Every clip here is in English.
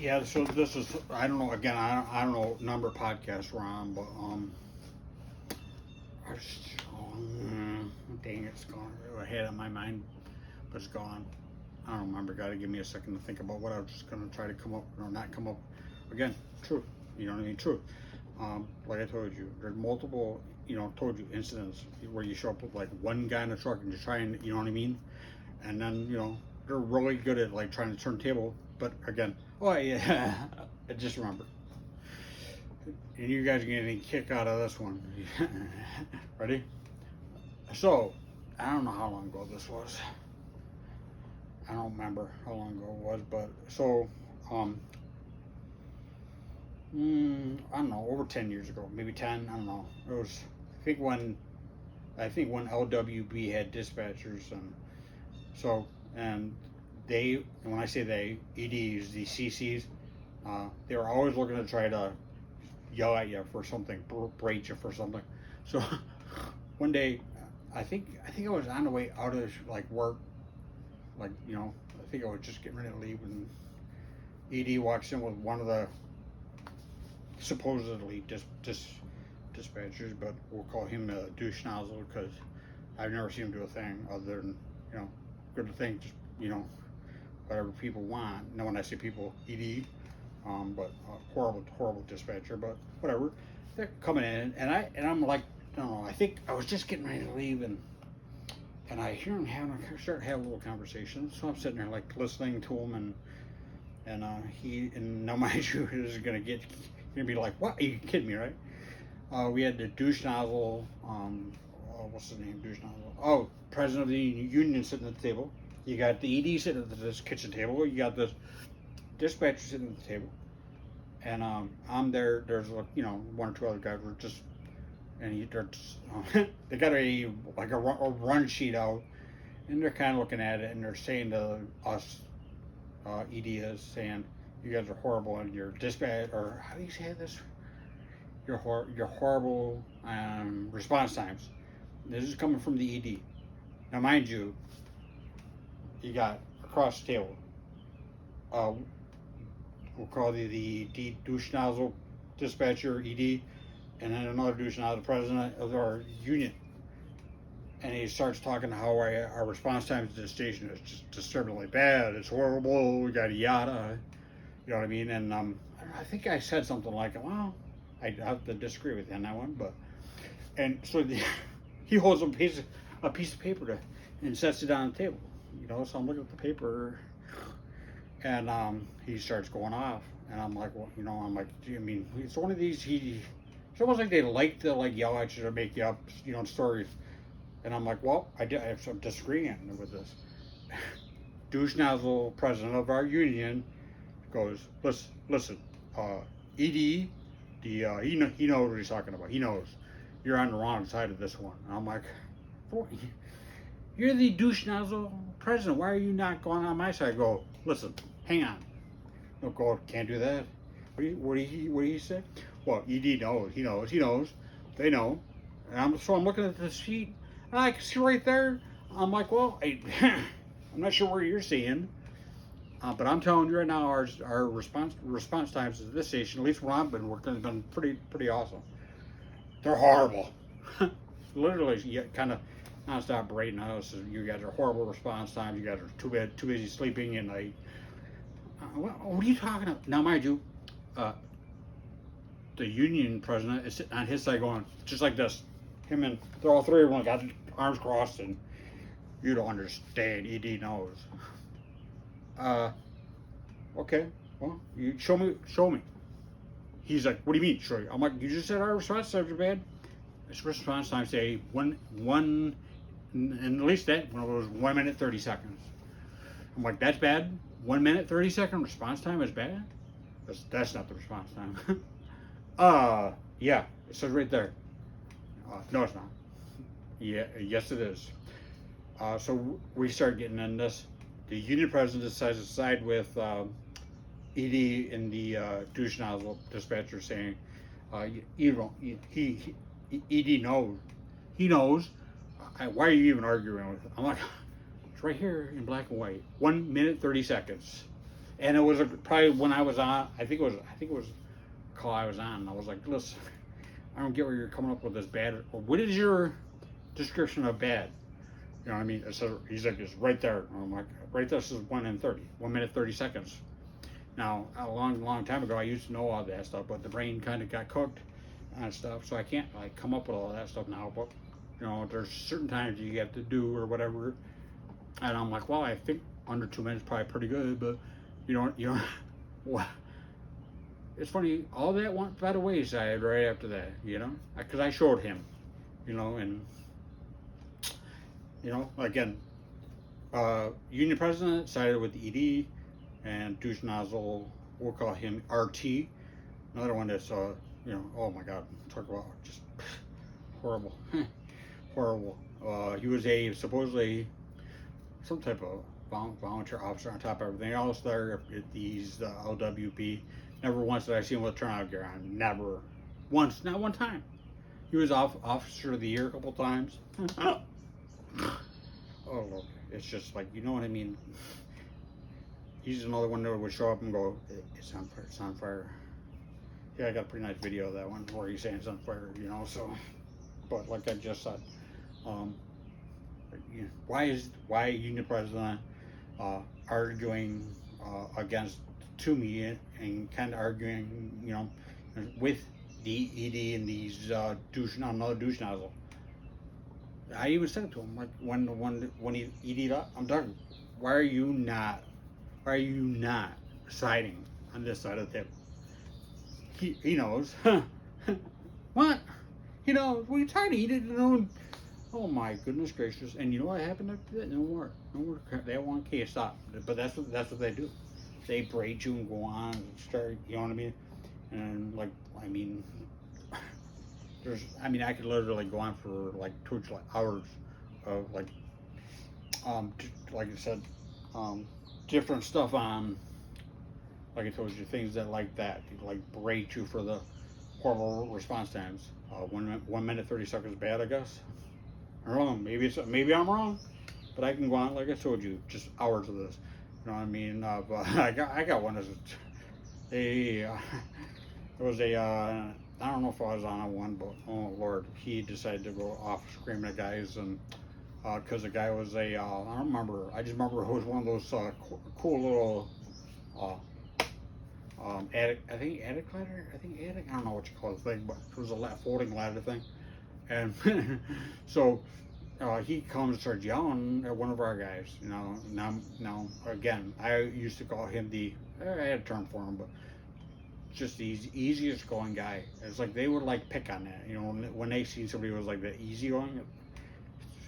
Yeah, so this is, I don't know, again, I don't know what number podcasts we're on, but, I just, dang, it's gone. I had it in my mind, but it's gone. I don't remember. Got to give me a second to think about what I was just going to try to come up, or not come up. Again, truth. You know what I mean? Truth. Like I told you, there's multiple, told you incidents where you show up with like one guy in a truck and you're trying, you know what I mean? And then, they're really good at like trying to turn the table. But again, oh yeah, I just remember. And you guys are getting a kick out of this one. Ready? So, I don't know how long ago this was. I don't remember how long ago it was, but so, I don't know, over 10 years ago, maybe 10, I don't know. It was, I think when LWB had dispatchers, and so, and they, and when I say they, EDs, the CCs, they were always looking to try to yell at you for something, berate you for something. So one day, I was on the way out of like work, like I think I was just getting ready to leave, and ED walks in with one of the supposedly dispatchers, but we'll call him a douche nozzle because I've never seen him do a thing other than good thing, just whatever people want. Now when I say people, ED, but horrible dispatcher, but whatever. They're coming in, and I'm like, I don't know. I think I was just getting ready to leave, and I hear him start having a little conversation. So I'm sitting there like listening to him, and now mind you, this is gonna be like, what? Are you kidding me, right? We had the douche nozzle. What's his name? Douche nozzle. Oh, president of the union sitting at the table. You got the ED sitting at this kitchen table. You got the dispatcher sitting at the table, and I'm there. There's one or two other guys were just, and they got a run sheet out, and they're kind of looking at it, and they're saying to us, ED is saying, you guys are horrible in your dispatch, or how do you say this? Your horrible response times. This is coming from the ED. Now, mind you, you got across the table. We'll call the douche nozzle dispatcher, ED, and then another douche nozzle president of our union. And he starts talking how our response time to the station is just disturbingly bad. It's horrible. Yada yada. You know what I mean? And I think I said something like, "Well, I have to disagree with you on that one." But so he holds a piece of paper and sets it on the table. So I'm looking at the paper, and he starts going off, and I'm like, well, I'm like, I mean, it's one of these. It's almost like they like to yell at you or make you up, stories. And I'm like, well, I'm disagreeing with this. Douche nozzle president of our union goes, listen, ED, he knows what he's talking about. He knows you're on the wrong side of this one. And I'm like, you're the douche nozzle president. Why are you not going on my side? I go, listen, hang on. No, go, can't do that. What do you say? Well, ED knows. He knows. They know. And I'm looking at the sheet, and I can see right there. I'm like, well, I'm not sure where you're seeing, but I'm telling you right now, our response times at this station, at least where I've been working, have been pretty awesome. They're horrible. Literally, you kind of nonstop berating us. You guys are horrible response times. You guys are too busy sleeping, and what are you talking about? Now, mind you, the union president is sitting on his side going just like this. Him and they're all three of them got arms crossed, and you don't understand. ED knows. Okay, well, you show me. He's like, what do you mean, show you? I'm like, you just said our response times are bad. This response time say one, and at least that one was 1 minute 30 seconds. I'm like, that's bad. 1 minute 30-second response time is bad. That's not the response time. Yeah, it says right there. No, it's not. Yeah, yes, it is. So we start getting in this. The union president decides to side with ED and the douche nozzle dispatcher, saying, ED knows. He knows. Why are you even arguing with him? I'm like, it's right here in black and white. 1 minute 30 seconds. And it was probably when I was on. I think it was a call I was on. And I was like, listen, I don't get where you're coming up with this bad. What is your description of bad? You know what I mean? So he's like, it's right there. And I'm like, right there. This is 1 minute 30 seconds. Now, a long time ago, I used to know all that stuff, but the brain kind of got cooked on stuff, so I can't like come up with all that stuff now. But you know, there's certain times you have to do or whatever, and I'm like, well, I think under 2 minutes probably pretty good, but you know, what? It's funny, all that went by the wayside right after that, you know, because I showed him, you know, and you know, again, union president sided with the ED, and douche nozzle, we'll call him RT. Another one that's, you know, oh my God, talk about just horrible, horrible. He was supposedly some type of volunteer officer on top of everything else there at these LWB. Never once did I see him with turnout gear on. Never once, not one time. He was officer of the year a couple times. Oh Lord, it's just like, you know what I mean. He's another one that would show up and go, it's on fire, it's on fire. Yeah, I got a pretty nice video of that one where he's saying it's on fire, you know, so, but like I just said, why union president arguing against Toomey and kind of arguing, you know, with the ED and these another douche nozzle. I even said it to him, like when he ED'd up, I'm done. Why are you not siding on this side of the table? He knows. What? He knows. Well, you're tired of eating it. Oh my goodness gracious! And you know what happened after that? No more. That one case stopped. But that's what they do. They braid you and go on and start. You know what I mean? And like, I mean, I could literally go on for like 2 hours of like I said, different stuff on, like I told you, things that like that, like berate you for the horrible response times. 1 minute 30 seconds bad, I guess. I don't know. Maybe I'm wrong, but I can go on, like I told you, just hours of this. You know what I mean? But I got one. It was a I don't know if I was on one, but oh Lord, he decided to go off screaming at guys, and because the guy was I don't remember. I just remember it was one of those cool little attic. I think attic ladder. I don't know what you call the thing, but it was a folding ladder thing. And so he comes and starts yelling at one of our guys. You know, now again, I used to call him I had a term for him, but just the easiest going guy. It's like they would like pick on that. You know, when they see somebody who was like the easy going,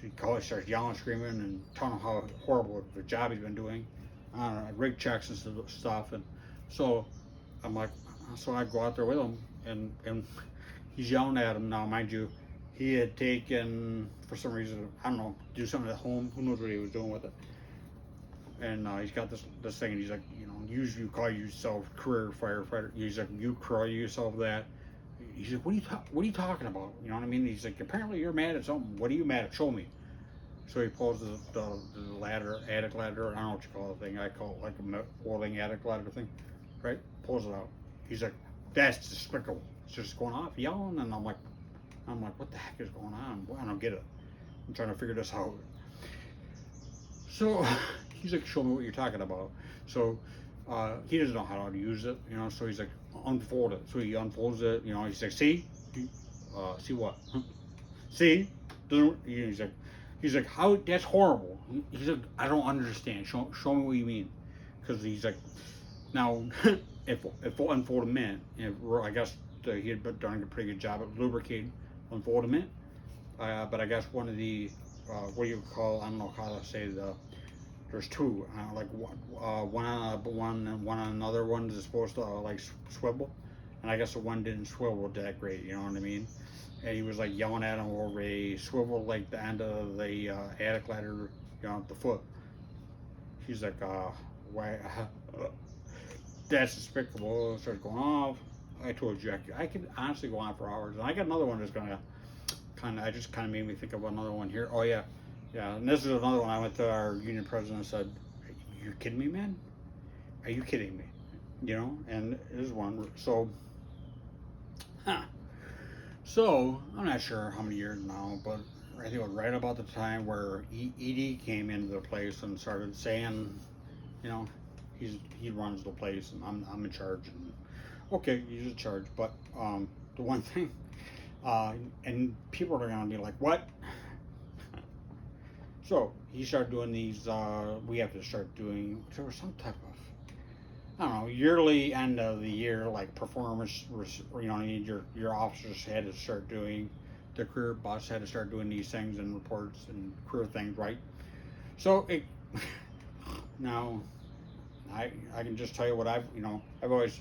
he starts yelling, screaming, and telling him how horrible of a job he's been doing. I don't know, rig checks and stuff. And so I'm like, so I go out there with him, and he's yelling at him. Now, mind you, he had taken, for some reason, I don't know, do something at home. Who knows what he was doing with it? And he's got this thing, and he's like, you know, usually you call yourself career firefighter. He's like, you call yourself that. He's like, what are you talking about? You know what I mean? He's like, apparently you're mad at something. What are you mad at? Show me. So he pulls the ladder, attic ladder. I don't know what you call the thing. I call it like a folding attic ladder thing, right? Pulls it out. He's like, that's despicable. It's just going off yelling, and I'm like, what the heck is going on? Well, I don't get it. I'm trying to figure this out. So he's like, show me what you're talking about. So he doesn't know how to use it, you know. So he's like, unfold it. So he unfolds it, you know. He's like, see what? See? He's like, how? That's horrible. He's like, I don't understand. Show me what you mean. Because he's like, now, if we'll unfold a mint, I guess he had done a pretty good job at lubricating, unfold a mint. But I guess one of the, what do you call? I don't know how to say there's two, like one on one and one on another one is supposed to like swivel, and I guess the one didn't swivel that great. You know what I mean? And he was like yelling at him over a swivel, like the end of the attic ladder, you know, the foot. He's like, why? That's despicable. It starts going off. I told you I could honestly go on for hours, and I got another one that's gonna I just kind of made me think of another one here. Oh yeah, and this is another one. I went to our union president and said, "You're kidding me, man? are you kidding me? You know, and there's one. So I'm not sure how many years now, but I think it was right about the time where Edie came into the place and started saying, you know, he runs the place and I'm in charge. And okay, he's in charge, but the one thing, and people are gonna be like, what? So he started doing these. We have to start doing. There was some type of, I don't know, yearly end of the year like performance. You know, your officers had to start doing. The career boss had to start doing these things and reports and career things, right? So it now, I can just tell you what I've always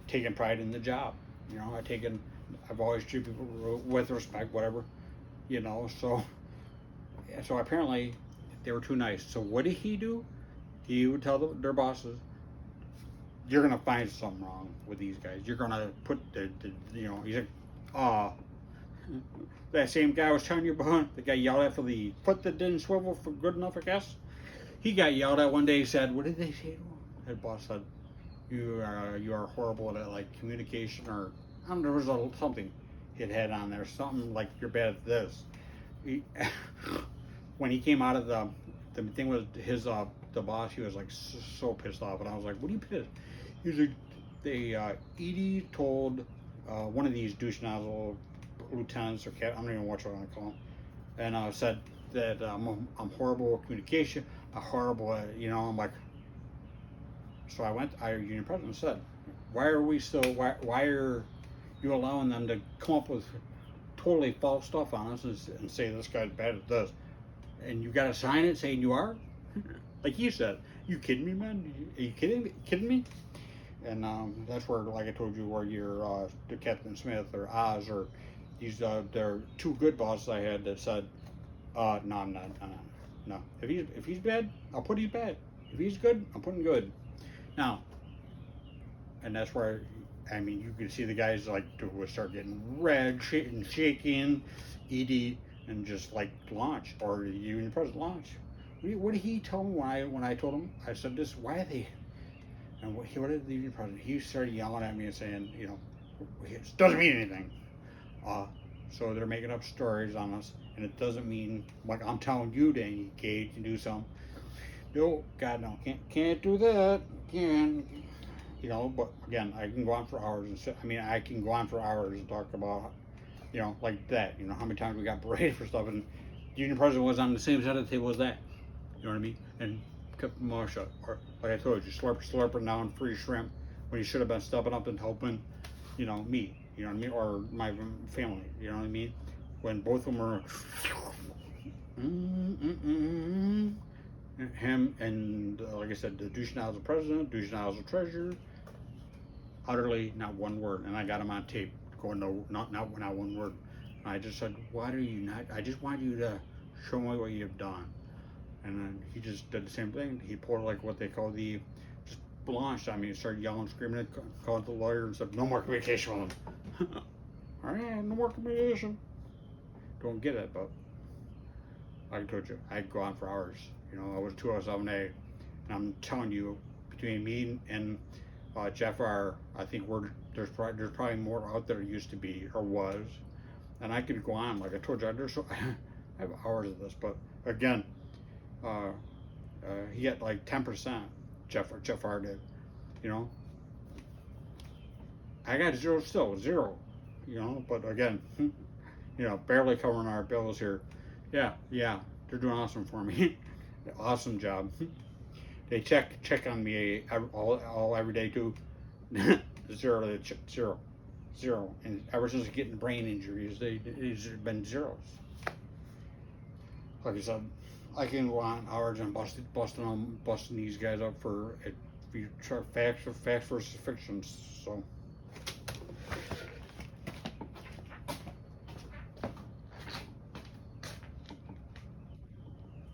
taken pride in the job. You know, I've always treated people with respect, whatever. You know, so apparently they were too nice. So what did he do? He would tell their bosses, "You're gonna find something wrong with these guys. You're gonna put the you know." He's like, "Ah, that same guy I was telling you about, the guy yelled at for the foot that didn't swivel for good enough, I guess." He got yelled at one day. He said, "What did they say to him?" His boss said, "You are horrible at like communication, or I don't know, there was something it had on there, something like you're bad at this." He, when he came out of the thing with his the boss, he was like so pissed off, and I was like, "What are you pissed?" He was like, Edie told one of these douche nozzle lieutenants or cap, I don't even know what I want to call him, and said that I'm horrible at communication, I'm horrible at, you know. I'm like, so I went. Our union president said, "Why are you allowing them to come up with totally false stuff on us and say this guy's bad at this? And you got to sign it saying you are?" Like you said, "You kidding me, man? Are you kidding me?" And that's where, like I told you, where you're the Captain Smith or Oz or these they're two good bosses I had that said, "No, I'm not, no. If he's bad, I'll put he's bad. If he's good, I'm putting good." Now, and that's where, I mean, you can see the guys like would start getting red, and shaking, Edie, and just like launch, or the union president launch. What did he tell me when I told him? I said this. Why are they? And what did the union president? He started yelling at me and saying, you know, it doesn't mean anything. So they're making up stories on us, and it doesn't mean like I'm telling you to engage and do something. No, God, no, can't do that. Can't. You know, but again, I can go on for hours I can go on for hours and talk about, you know, like that. You know, how many times we got berated for stuff, and the union president was on the same side of the table as that. You know what I mean? And kept my mouth shut. Or like I told you, slurping down free shrimp when he should have been stepping up and helping, you know, me. You know what I mean? Or my family. You know what I mean? When both of them were him and like I said, the douche nozzle president, douche nozzle treasurer. Utterly not one word, and I got him on tape going, no, not one word. I just said, why do you not? I just want you to show me what you've done. And then he just did the same thing. He pulled like what they call just launched. I mean, he started yelling, screaming, called the lawyer and said, no more communication with him. All right, no more communication. Don't get it, but like I told you, I'd go on for hours. You know, I was 207A, and I'm telling you, between me and Jeff R, I think there's probably more out there used to be or was, and I could go on. Like I told you, I have hours of this, but again, he got like 10%. Jeff R did, you know. I got zero still, zero, you know. But again, you know, barely covering our bills here. Yeah, they're doing awesome for me. Awesome job. They check on me all every day too. Zero, and ever since getting brain injuries, it's been zeros. Like I said, I can go on hours and busting these guys up for facts versus fictions. So